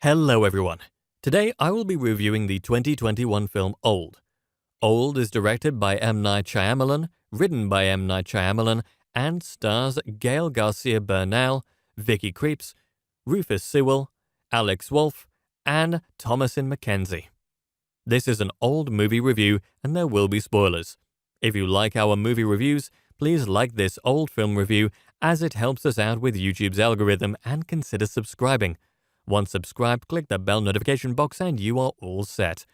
Hello everyone. Today I will be reviewing the 2021 film Old. Old is directed by Amnai Chayamalan, written by Amnai Chayamalan, and stars Gail Garcia Bernal, Vicky Krieps, Rufus Sewell, Alex Wolff, and Thomasin McKenzie. This is an old movie review and there will be spoilers. If you like our movie reviews, please like this old film review as it helps us out with YouTube's algorithm and consider subscribing. Once subscribed, click the bell notification box and you are all set.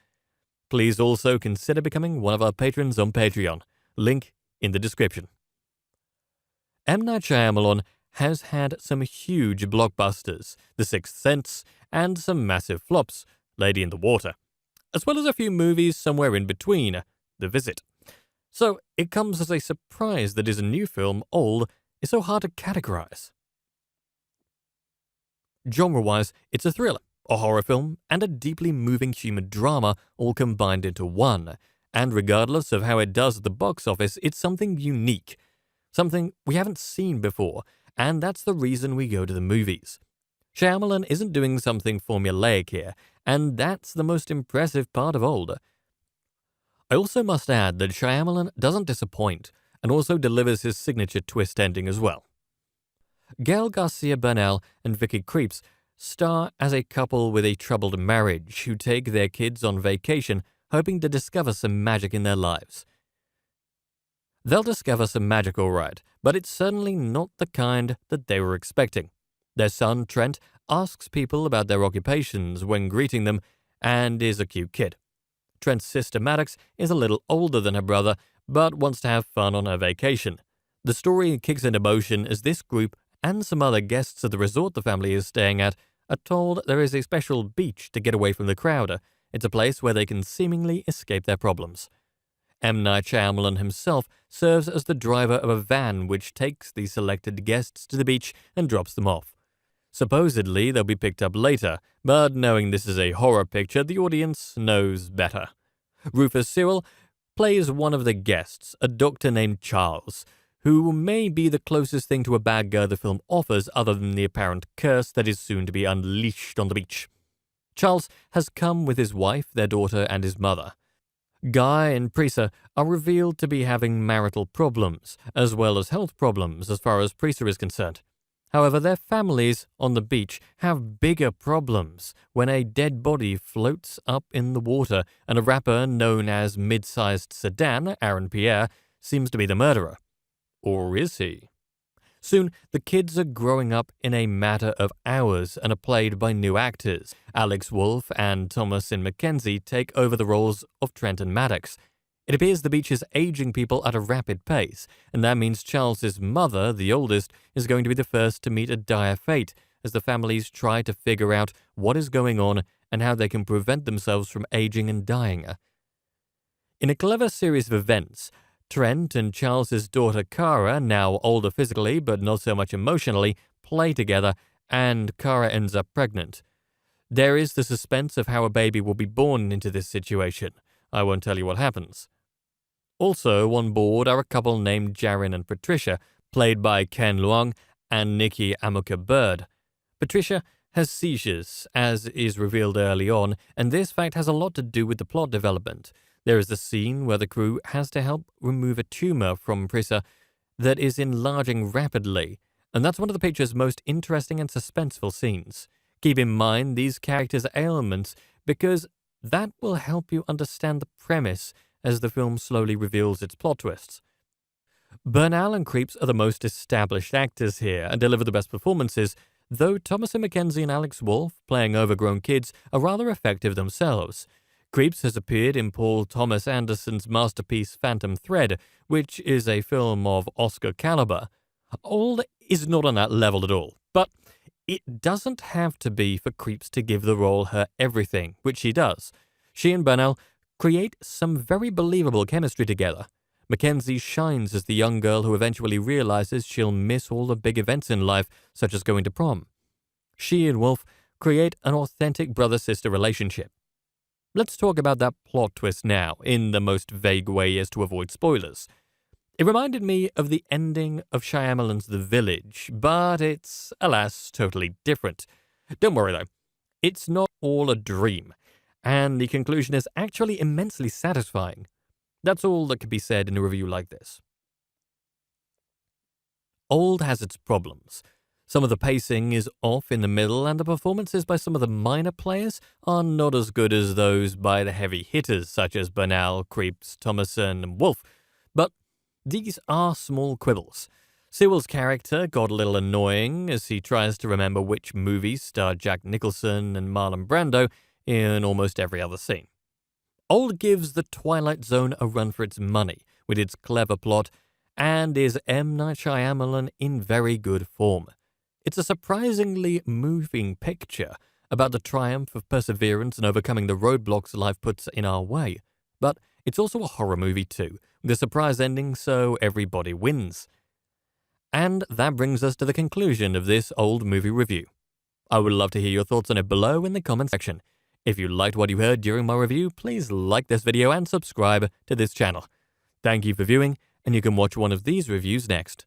Please also consider becoming one of our patrons on Patreon. Link in the description. M. Night Shyamalan has had some huge blockbusters, The Sixth Sense, and some massive flops, Lady in the Water, as well as a few movies somewhere in between, The Visit. So it comes as a surprise that his new film, Old, is so hard to categorize. Genre-wise, it's a thriller, a horror film, and a deeply moving human drama all combined into one. And regardless of how it does at the box office, it's something unique. Something we haven't seen before, and that's the reason we go to the movies. Shyamalan isn't doing something formulaic here, and that's the most impressive part of Old. I also must add that Shyamalan doesn't disappoint, and also delivers his signature twist ending as well. Gail Garcia Bernal and Vicky Krieps star as a couple with a troubled marriage who take their kids on vacation hoping to discover some magic in their lives. They'll discover some magic all right, but it's certainly not the kind that they were expecting. Their son, Trent, asks people about their occupations when greeting them and is a cute kid. Trent's sister Maddox is a little older than her brother, but wants to have fun on her vacation. The story kicks into motion as this group and some other guests at the resort the family is staying at are told there is a special beach to get away from the crowd. It's a place where they can seemingly escape their problems. M. Night Shyamalan himself serves as the driver of a van which takes the selected guests to the beach and drops them off. Supposedly they'll be picked up later, but knowing this is a horror picture, the audience knows better. Rufus Sewell plays one of the guests, a doctor named Charles, who may be the closest thing to a bad guy the film offers other than the apparent curse that is soon to be unleashed on the beach. Charles has come with his wife, their daughter, and his mother. Guy and Prisa are revealed to be having marital problems, as well as health problems as far as Prisa is concerned. However, their families on the beach have bigger problems when a dead body floats up in the water and a rapper known as mid-sized Sedan, Aaron Pierre, seems to be the murderer. Or is he? Soon, the kids are growing up in a matter of hours and are played by new actors. Alex Wolff and Thomasin McKenzie take over the roles of Trent and Maddox. It appears the beach is aging people at a rapid pace, and that means Charles's mother, the oldest, is going to be the first to meet a dire fate as the families try to figure out what is going on and how they can prevent themselves from aging and dying. In a clever series of events, Trent and Charles's daughter Cara, now older physically but not so much emotionally, play together, and Cara ends up pregnant. There is the suspense of how a baby will be born into this situation. I won't tell you what happens. Also on board are a couple named Jarin and Patricia, played by Ken Luong and Nikki Amuka Bird. Patricia has seizures, as is revealed early on, and this fact has a lot to do with the plot development. There is the scene where the crew has to help remove a tumor from Prisa that is enlarging rapidly, and that's one of the picture's most interesting and suspenseful scenes. Keep in mind these characters' ailments because that will help you understand the premise as the film slowly reveals its plot twists. Bernal and Krieps are the most established actors here and deliver the best performances, though Thomasin McKenzie and Alex Wolff, playing overgrown kids, are rather effective themselves. Krieps has appeared in Paul Thomas Anderson's masterpiece Phantom Thread, which is a film of Oscar caliber. Old is not on that level at all, but it doesn't have to be for Krieps to give the role her everything, which she does. She and Bernal create some very believable chemistry together. Mackenzie shines as the young girl who eventually realizes she'll miss all the big events in life, such as going to prom. She and Wolff create an authentic brother-sister relationship. Let's talk about that plot twist now, in the most vague way as to avoid spoilers. It reminded me of the ending of Shyamalan's The Village, but it's, alas, totally different. Don't worry though. It's not all a dream, and the conclusion is actually immensely satisfying. That's all that could be said in a review like this. Old has its problems. Some of the pacing is off in the middle, and the performances by some of the minor players are not as good as those by the heavy hitters such as Bernal, Creeps, Thomason, and Wolf. But these are small quibbles. Sewell's character got a little annoying as he tries to remember which movies starred Jack Nicholson and Marlon Brando in almost every other scene. Old gives The Twilight Zone a run for its money with its clever plot and is M. Night Chayamalan in very good form. It's a surprisingly moving picture about the triumph of perseverance and overcoming the roadblocks life puts in our way. But it's also a horror movie too, with a surprise ending so everybody wins. And that brings us to the conclusion of this old movie review. I would love to hear your thoughts on it below in the comment section. If you liked what you heard during my review, please like this video and subscribe to this channel. Thank you for viewing, and you can watch one of these reviews next.